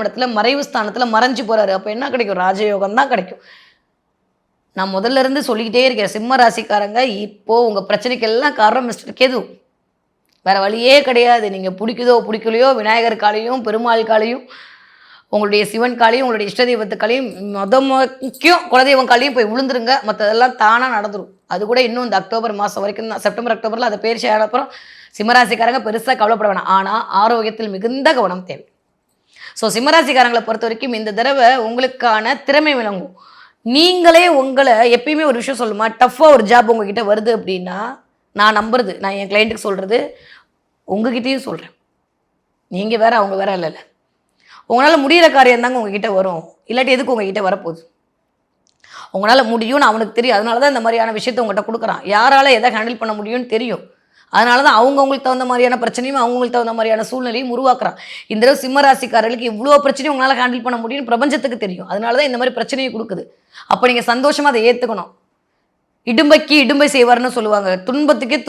இடத்துல மறைவு ஸ்தானத்துல மறைஞ்சு போறாரு. அப்ப என்ன கிடைக்கும்? ராஜயோகம் தான் கிடைக்கும். நான் முதல்ல இருந்து சொல்லிக்கிட்டே இருக்கேன். சிம்ம ராசிக்காரங்க இப்போ உங்க பிரச்சனைக்கெல்லாம் காரணம் மிஸ்டர் கேது. வேற வழியே கிடையாது. நீங்க பிடிக்குதோ பிடிக்கலையோ விநாயகர் காலையும், பெருமாள் காலையும், உங்களுடைய சிவன் காலையும், உங்களுடைய இஷ்ட தெய்வத்து காலையும் முக்கியம் குலதெய்வம் காலையும் போய் விழுந்துருங்க. மற்றதெல்லாம் தானா நடந்துரும். அது கூட இன்னும் இந்த அக்டோபர் மாதம் வரைக்கும் தான். செப்டம்பர் அக்டோபரில் அதை பயிற்சி ஆன அப்புறம் சிம்மராசிக்காரங்க பெருசாக கவலைப்பட வேணாம். ஆனால் ஆரோக்கியத்தில் மிகுந்த கவனம் தேவை. ஸோ சிம்மராசிக்காரங்களை பொறுத்த வரைக்கும் இந்த தடவை உங்களுக்கான திறமை விளங்கும். நீங்களே உங்களை எப்பயுமே ஒரு விஷயம் சொல்லுமா, டஃப்பாக ஒரு ஜாப் உங்ககிட்ட வருது அப்படின்னா நான் நம்புறது, நான் என் கிளைண்ட்டுக்கு சொல்கிறது, உங்ககிட்டயும் சொல்கிறேன். நீங்கள் வேற அவங்க வேற இல்லைல்ல. உங்களால் முடிகிற காரியம் தாங்க உங்ககிட்ட வரும். இல்லாட்டி எதுக்கு உங்ககிட்ட வரப்போகுது? உங்களால் முடியும்னு அவனுக்கு தெரியும். அதனால தான் இந்த மாதிரியான விஷயத்தை உங்கள்கிட்ட கொடுக்குறான். யாரால் எதை ஹேண்டில் பண்ண முடியும்னு தெரியும். அதனால தான் அவங்கவுங்களுக்கு தகுந்த மாதிரியான பிரச்சனையும் அவங்களுக்கு தகுந்த மாதிரியான சூழ்நிலையும் உருவாக்குறான். இந்த தடவை சிம்மராசிக்காரர்களுக்கு இவ்வளோ பிரச்சனையும் உங்களால் ஹேண்டில் பண்ண முடியும்னு பிரபஞ்சத்துக்கு தெரியும். அதனால தான் இந்த மாதிரி பிரச்சனையை கொடுக்குது. அப்போ நீங்கள் சந்தோஷமாக அதை ஏற்றுக்கணும். இடும்பைக்கு இடும்பை செய்வார்னு சொல்லுவாங்க. துன்பத்துக்கே